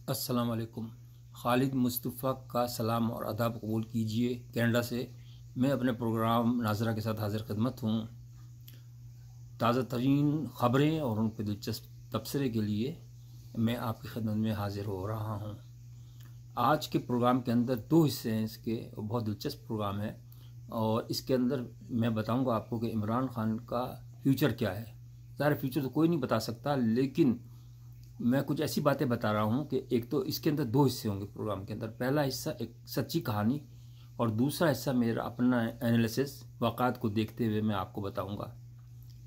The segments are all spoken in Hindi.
अस्सलाम वालेकुम। खालिद मुस्तफ़ा का सलाम और अदब कबूल कीजिए कनाडा से। मैं अपने प्रोग्राम नाजरा के साथ हाजिर खिदमत हूँ। ताज़ा तरीन ख़बरें और उन पर दिलचस्प तबसरे के लिए मैं आपकी खिदमत में हाजिर हो रहा हूँ। आज के प्रोग्राम के अंदर दो हिस्से हैं इसके, बहुत दिलचस्प प्रोग्राम है और इसके अंदर मैं बताऊँगा आपको कि इमरान खान का फ्यूचर क्या है। ज़ाहिर फ्यूचर तो कोई नहीं बता सकता, लेकिन मैं कुछ ऐसी बातें बता रहा हूँ कि एक तो इसके अंदर दो हिस्से होंगे प्रोग्राम के अंदर। पहला हिस्सा एक सच्ची कहानी और दूसरा हिस्सा मेरा अपना एनालिसिस वाक़ात को देखते हुए मैं आपको बताऊँगा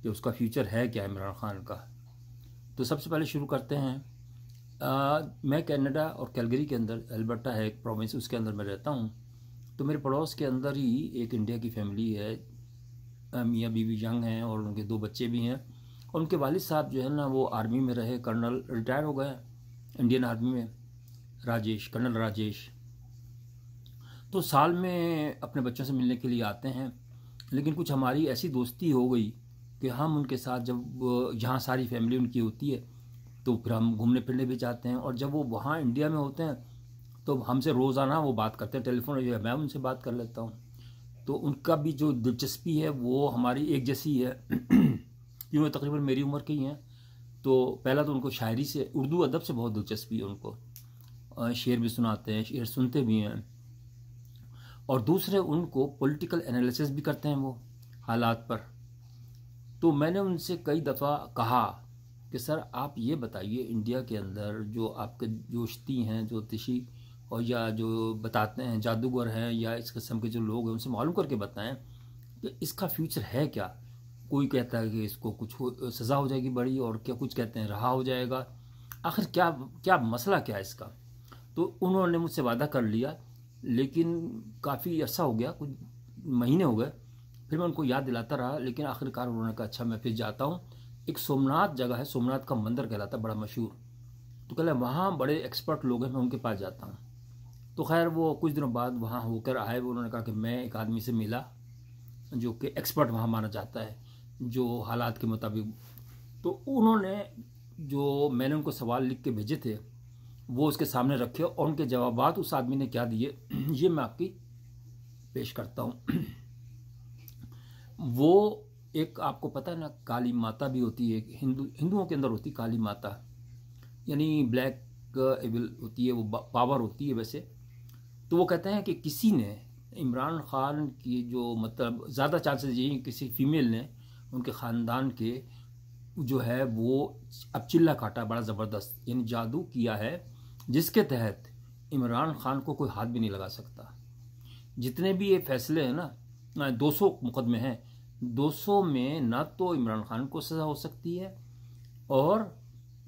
कि उसका फ्यूचर है क्या इमरान खान का। तो सबसे पहले शुरू करते हैं। मैं कनाडा और कैलगरी के अंदर, एल्बर्टा है एक प्रोविंस, उसके अंदर मैं रहता हूँ। तो मेरे पड़ोस के अंदर ही एक इंडिया की फैमिली है, मियाँ बीवी यंग हैं और उनके दो बच्चे भी हैं। और उनके वालिद साहब जो है ना, वो आर्मी में रहे, कर्नल, रिटायर हो गए इंडियन आर्मी में, कर्नल राजेश। तो साल में अपने बच्चों से मिलने के लिए आते हैं, लेकिन कुछ हमारी ऐसी दोस्ती हो गई कि हम उनके साथ, जब यहाँ सारी फैमिली उनकी होती है तो फिर हम घूमने फिरने भी जाते हैं। और जब वो वहाँ इंडिया में होते हैं तो हमसे रोज़ाना वो बात करते हैं, टेलीफोन जो है मैं उनसे बात कर लेता हूँ। तो उनका भी जो दिलचस्पी है वो हमारी एक जैसी है क्योंकि तकरीबन मेरी उम्र के ही हैं। तो पहला तो उनको शायरी से, उर्दू अदब से बहुत दिलचस्पी है उनको, शेर भी सुनाते हैं, शेर सुनते भी हैं। और दूसरे उनको पॉलिटिकल एनालिसिस भी करते हैं वो हालात पर। तो मैंने उनसे कई दफ़ा कहा कि सर आप ये बताइए, इंडिया के अंदर जो आपके जोश्ती हैं, ज्योतिषी और या जो बताते हैं जादूगर हैं या इस किस्म के जो लोग हैं, उनसे मालूम करके बताएं कि इसका फ्यूचर है क्या। कोई कहता है कि इसको कुछ सज़ा हो जाएगी बड़ी, और क्या कुछ कहते हैं रहा हो जाएगा। आखिर क्या क्या मसला क्या है इसका। तो उन्होंने मुझसे वादा कर लिया, लेकिन काफ़ी अर्सा हो गया, कुछ महीने हो गए। फिर मैं उनको याद दिलाता रहा, लेकिन आखिरकार उन्होंने कहा अच्छा मैं फिर जाता हूँ। एक सोमनाथ जगह है, सोमनाथ का मंदिर कहलाता है, बड़ा मशहूर। तो कहला वहाँ बड़े एक्सपर्ट लोग हैं, मैं उनके पास जाता हूँ। तो खैर वो कुछ दिनों बाद वहाँ होकर आए। उन्होंने कहा कि मैं एक आदमी से मिला जो कि एक्सपर्ट वहाँ माना जाता है, जो हालात के मुताबिक। तो उन्होंने, जो मैंने उनको सवाल लिख के भेजे थे वो उसके सामने रखे और उनके जवाबात उस आदमी ने क्या दिए ये मैं आपकी पेश करता हूँ। वो एक, आपको पता है ना, काली माता भी होती है, हिंदुओं के अंदर होती काली माता, यानी ब्लैक एविल होती है, वो पावर होती है वैसे। तो वो कहते हैं कि किसी ने इमरान खान की जो, मतलब ज़्यादा चांसेस यही किसी फीमेल ने उनके ख़ानदान के जो है वो अब चिल्ला काटा बड़ा ज़बरदस्त, यानी जादू किया है जिसके तहत इमरान खान को कोई हाथ भी नहीं लगा सकता। जितने भी ये फैसले हैं ना, 200 मुकदमे हैं, 200 में ना तो इमरान खान को सज़ा हो सकती है और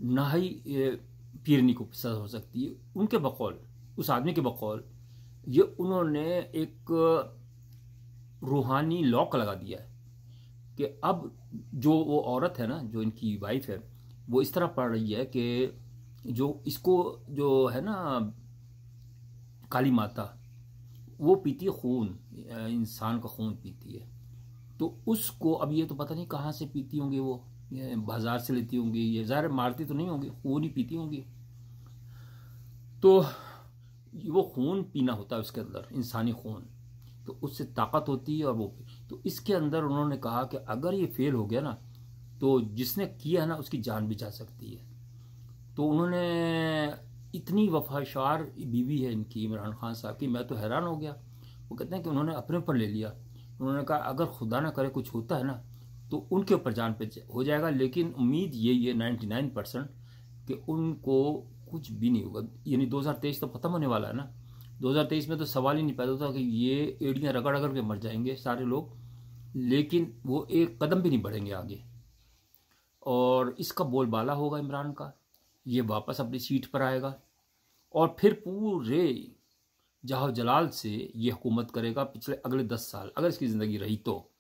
ना ही पीरनी को सज़ा हो सकती है। उनके बकौल, उस आदमी के बकौल, ये उन्होंने एक रूहानी लॉक लगा दिया है कि अब जो वो औरत है ना, जो इनकी वाइफ है, वो इस तरह पढ़ रही है कि जो इसको जो है ना काली माता, वो पीती है खून, इंसान का खून पीती है। तो उसको अब ये तो पता नहीं कहाँ से पीती होंगी, वो बाजार से लेती होंगी, ये ज़ाहिर मारती तो नहीं होंगी, खून ही पीती होंगी। तो वो खून पीना होता है उसके अंदर, इंसानी खून, तो उससे ताकत होती है। और वो तो इसके अंदर उन्होंने कहा कि अगर ये फेल हो गया ना, तो जिसने किया है ना उसकी जान भी जा सकती है। तो उन्होंने, इतनी वफादार बीवी है इनकी इमरान खान साहब की, मैं तो हैरान हो गया। वो कहते हैं कि उन्होंने अपने ऊपर ले लिया। उन्होंने कहा अगर खुदा ना करे कुछ होता है ना तो उनके ऊपर जान पे हो जाएगा, लेकिन उम्मीद यही है 99% कि उनको कुछ भी नहीं होगा। यानी 2023 तो ख़त्म होने वाला है ना, 2023 में तो सवाल ही नहीं पैदा होता कि ये एड़ियाँ रगड़ रगड़ के मर जाएंगे सारे लोग, लेकिन वो एक कदम भी नहीं बढ़ेंगे आगे। और इसका बोलबाला होगा इमरान का, ये वापस अपनी सीट पर आएगा और फिर पूरे जहाँ जलाल से ये हुकूमत करेगा पिछले अगले 10 साल, अगर इसकी ज़िंदगी रही तो।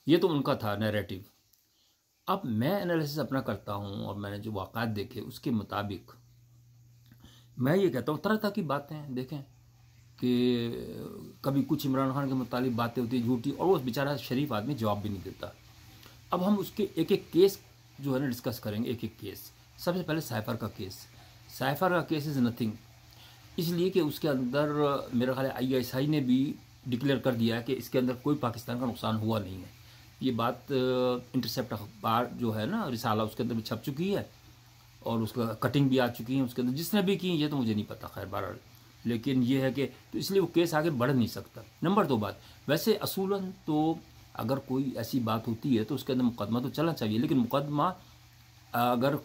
ये तो उनका था नैरेटिव। अब मैं एनालिसिस अपना करता हूँ और मैंने जो वाक़ात देखे उसके मुताबिक मैं ये कहता हूँ, तरह तरह की बातें देखें कि कभी कुछ इमरान खान के मुतालिक बातें होती झूठी, और वो बेचारा शरीफ आदमी जवाब भी नहीं देता। अब हम उसके एक एक केस जो है ना डिस्कस करेंगे, एक एक केस। सबसे पहले साइफर का केस। साइफर का केस इज़ नथिंग, इसलिए कि उसके अंदर मेरा ख्याल है ISI ने भी डिक्लेयर कर दिया है कि इसके अंदर कोई पाकिस्तान का नुकसान हुआ नहीं है। ये बात इंटरसेप्ट अखबार जो है ना, रिसाला, उसके अंदर भी छप चुकी है और उसका कटिंग भी आ चुकी है उसके अंदर, जिसने भी की ये तो मुझे नहीं पता, खैर बहरहाल। लेकिन ये है कि तो इसलिए वो केस आगे बढ़ नहीं सकता। नंबर 2 बात, वैसे असूलन तो अगर कोई ऐसी बात होती है तो उसके अंदर मुकदमा तो चलना चाहिए, लेकिन मुकदमा अगर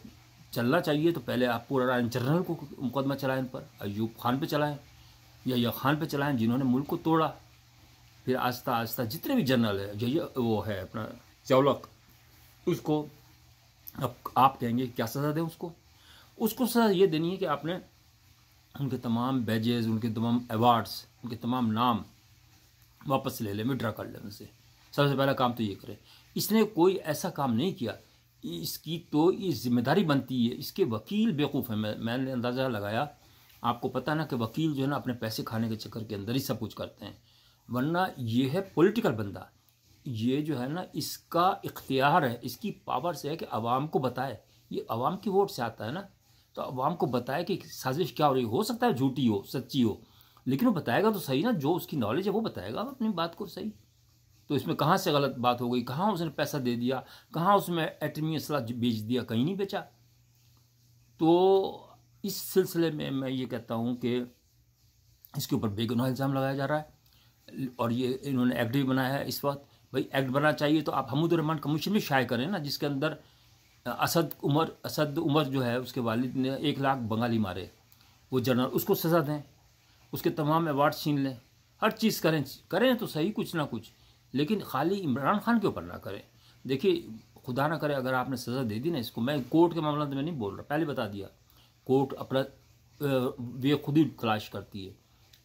चलना चाहिए तो पहले आप पूरा जनरल को मुकदमा चलाएं, इन पर अयूब खान पे चलाएं या खान पे चलाएं जिन्होंने मुल्क को तोड़ा। फिर आस्ता आस्ता जितने भी जनरल है, ये वो है अपना जौलक, उसको अब आप कहेंगे क्या सज़ा दें उसको सज़ा ये देनी है कि आपने उनके तमाम बैजेस, उनके तमाम अवार्ड्स, उनके तमाम नाम वापस ले लें, विड्रा कर लें उनसे। सबसे पहला काम तो ये करें। इसने कोई ऐसा काम नहीं किया, इसकी तो ये जिम्मेदारी बनती है। इसके वकील बेवकूफ़ हैं, मैंने अंदाज़ा लगाया। आपको पता है ना कि वकील जो है ना अपने पैसे खाने के चक्कर के अंदर ही सब कुछ करते हैं, वरना ये है पॉलिटिकल बंदा। ये जो है ना इसका इख्तियार है, इसकी पावर से है कि आवाम को बताए, ये आवाम की वोट से आता है ना, तो आवाम को बताए कि साजिश क्या हो रही हो सकता है झूठी हो सच्ची हो, लेकिन वो बताएगा तो सही ना, जो उसकी नॉलेज है वो बताएगा अपनी बात को सही। तो इसमें कहाँ से गलत बात हो गई, कहाँ उसने पैसा दे दिया, कहाँ उसमें एटमी असला बेच दिया, कहीं नहीं बेचा। तो इस सिलसिले में मैं ये कहता हूँ कि इसके ऊपर बेगुनाह इल्ज़ाम लगाया जा रहा है और ये इन्होंने एक्ट भी बनाया है इस वक्त। भाई एक्ट बनना चाहिए तो आप हमूद रहमान कमीशन भी शाये करें ना, जिसके अंदर असद उमर जो है उसके वालिद ने 1 लाख बंगाली मारे, वो जनरल, उसको सज़ा दें, उसके तमाम अवार्ड छीन लें, हर चीज़ करें तो सही कुछ ना कुछ, लेकिन खाली इमरान खान के ऊपर ना करें। देखिए खुदा ना करे अगर आपने सज़ा दे दी ना इसको, मैं कोर्ट के मामला में नहीं बोल रहा, पहले बता दिया, कोर्ट अपना वे खुद ही तलाश करती है।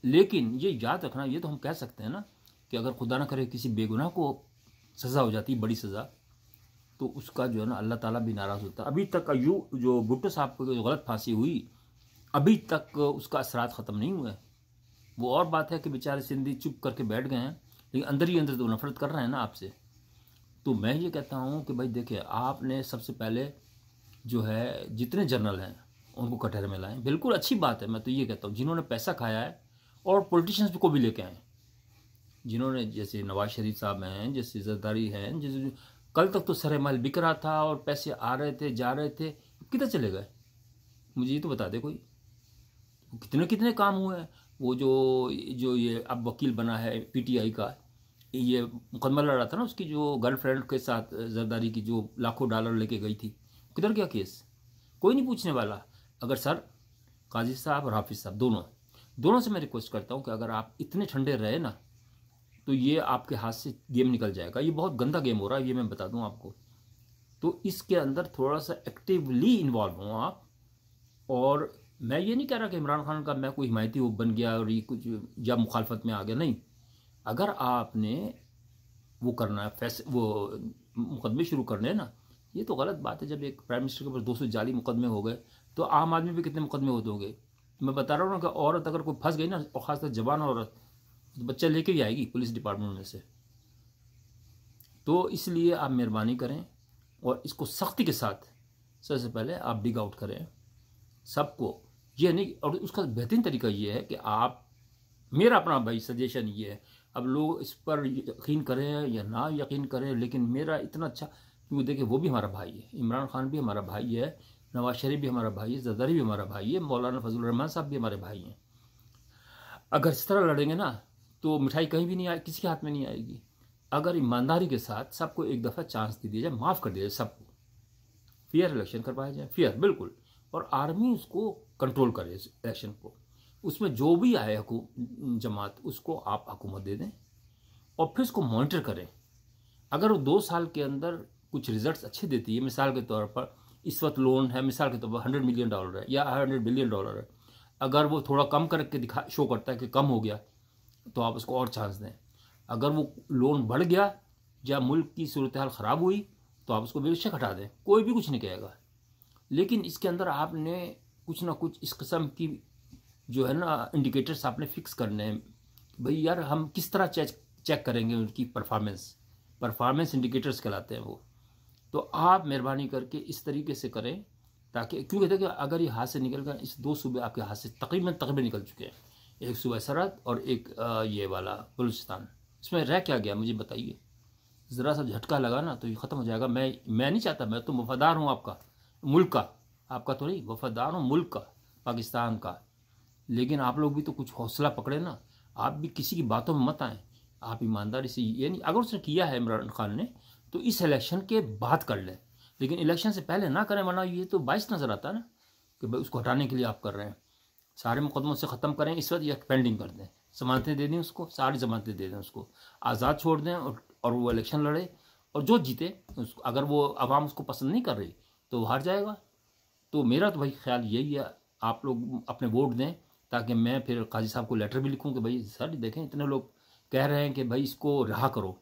लेकिन ये याद रखना, ये तो हम कह सकते हैं ना कि अगर खुदा ना करे किसी बेगुनाह को सज़ा हो जाती, बड़ी सज़ा, तो उसका जो है ना अल्लाह ताला भी नाराज़ होता। अभी तक जो भुट्टो साहब को जो गलत फांसी हुई, अभी तक उसका असरात ख़त्म नहीं हुए। वो और बात है कि बेचारे सिंधी चुप करके बैठ गए हैं, लेकिन अंदर ही अंदर तो नफरत कर रहे हैं ना आपसे। तो मैं ये कहता हूँ कि भाई देखिए, आपने सबसे पहले जो है जितने जनरल हैं उनको कटहरे में लाएं, बिल्कुल अच्छी बात है। मैं तो ये कहता हूँ जिन्होंने पैसा खाया है, और पॉलिटिशियंस को भी लेके आए, जिन्होंने, जैसे नवाज शरीफ साहब हैं, जैसे जरदारी हैं, जैसे कल तक तो सरे माल बिक रहा था और पैसे आ रहे थे जा रहे थे, किधर चले गए मुझे ये तो बता दे कोई। कितने कितने काम हुए हैं। वो जो ये अब वकील बना है PTI का, ये मुकदमा लड़ रहा था ना उसकी जो गर्लफ्रेंड के साथ जरदारी की, जो लाखों डॉलर लेके गई थी, किधर गया केस, कोई नहीं पूछने वाला। अगर सर काजी साहब और हाफिज़ साहब दोनों से मैं रिक्वेस्ट करता हूँ कि अगर आप इतने ठंडे रहे ना, तो ये आपके हाथ से गेम निकल जाएगा। ये बहुत गंदा गेम हो रहा है, ये मैं बता दूं आपको। तो इसके अंदर थोड़ा सा एक्टिवली इन्वॉल्व हों आप। और मैं ये नहीं कह रहा कि इमरान खान का मैं कोई हिमायती बन गया और ये कुछ या मुखालफत में आ गया, नहीं। अगर आपने वो करना है, वो मुकदमे शुरू करने हैं ना, ये तो गलत बात है। जब एक प्राइम मिनिस्टर के ऊपर 200 जाली मुकदमे हो गए, तो आम आदमी पे कितने मुकदमे होते होंगे। मैं बता रहा हूँ ना कि औरत अगर कोई फंस गई ना, और ख़ासकर जवान औरत, तो बच्चा लेके ही आएगी पुलिस डिपार्टमेंट में से। तो इसलिए आप मेहरबानी करें और इसको सख्ती के साथ सबसे पहले आप डिग आउट करें सबको। ये नहीं, और उसका बेहतरीन तरीका ये है कि आप, मेरा अपना भाई सजेशन ये है, अब लोग इस पर यकीन करें या ना यकीन करें, लेकिन मेरा इतना अच्छा, क्योंकि देखिए वो भी हमारा भाई है, इमरान खान भी हमारा भाई है, नवाज शरीफ भी हमारा भाई है, जरदारी भी हमारा भाई है, मौलाना फजल रहमान साहब भी हमारे भाई हैं। अगर इस तरह लड़ेंगे ना तो मिठाई कहीं भी नहीं आए, किसी के हाथ में नहीं आएगी। अगर ईमानदारी के साथ सबको एक दफ़ा चांस दे दिया जाए, माफ़ कर दिया जाए सबको, फेयर इलेक्शन करवाया जाए, फेयर बिल्कुल, और आर्मी उसको कंट्रोल करे इलेक्शन को, उसमें जो भी आए जमात उसको आप हुकूमत दे दें और फिर उसको मॉनिटर करें। अगर वो 2 साल के अंदर कुछ रिजल्ट्स अच्छे देती है, मिसाल के तौर पर इस वक्त लोन है, मिसाल के तौर पर $100 मिलियन है या $100 बिलियन है, अगर वो थोड़ा कम करके शो करता है कि कम हो गया, तो आप उसको और चांस दें। अगर वो लोन बढ़ गया या मुल्क की सूरत हाल ख़राब हुई, तो आप उसको बेशक हटा दें, कोई भी कुछ नहीं कहेगा। लेकिन इसके अंदर आपने कुछ ना कुछ इस किस्म की जो है ना इंडिकेटर्स आपने फिक्स करने हैं। भाई यार, हम किस तरह चेक करेंगे उनकी परफॉर्मेंस इंडिकेटर्स कहलाते हैं वो। तो आप मेहरबानी करके इस तरीके से करें ताकि क्योंकि देखिए अगर ये हाथ से निकल कर, इस 2 सूबे आपके हाथ से तकरीबन निकल चुके हैं, एक सूबा सरहद और एक ये वाला बलूचिस्तान। इसमें रह क्या गया मुझे बताइए। ज़रा सा झटका लगा ना तो ये ख़त्म हो जाएगा। मैं नहीं चाहता, मैं तो वफादार हूँ आपका मुल्क का, आपका तो नहीं, वफादार हूँ मुल्क का, पाकिस्तान का। लेकिन आप लोग भी तो कुछ हौसला पकड़े ना, आप भी किसी की बातों में मत आएँ। आप ईमानदारी से, ये नहीं अगर उसने किया है इमरान खान ने तो इस इलेक्शन के बाद कर लें, लेकिन इलेक्शन से पहले ना करें, वरना ये तो बाइस नज़र आता है ना कि भाई उसको हटाने के लिए आप कर रहे हैं। सारे मुकदमों से ख़त्म करें इस वक्त या पेंडिंग कर दें, जमानतें दे दें उसको, सारी जमानतें दे दें उसको, आज़ाद छोड़ दें और वो इलेक्शन लड़े और जो जीते उसको, अगर वो आवाम उसको पसंद नहीं कर रही तो वो हार जाएगा। तो मेरा तो भाई ख्याल यही है, आप लोग अपने वोट दें ताकि मैं फिर काजी साहब को लेटर भी लिखूं कि भाई सर देखें इतने लोग कह रहे हैं कि भाई इसको रहा करो,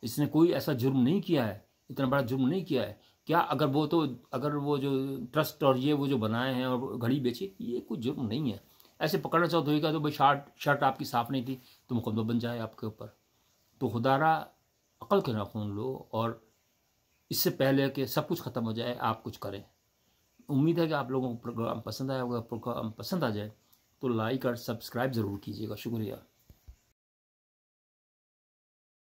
इसने कोई ऐसा जुर्म नहीं किया है, इतना बड़ा जुर्म नहीं किया है। क्या अगर वो जो ट्रस्ट और ये वो जो बनाए हैं और घड़ी बेची, ये कोई जुर्म नहीं है। ऐसे पकड़ना चाहो तो भाई शर्ट आपकी साफ़ नहीं थी तो मुकदमा बन जाए आपके ऊपर। तो खुदारा अकल के नाखून लो और इससे पहले कि सब कुछ ख़त्म हो जाए आप कुछ करें। उम्मीद है कि आप लोगों को प्रोग्राम पसंद आया होगा। प्रोग्राम पसंद आ जाए तो लाइक और सब्सक्राइब ज़रूर कीजिएगा। शुक्रिया।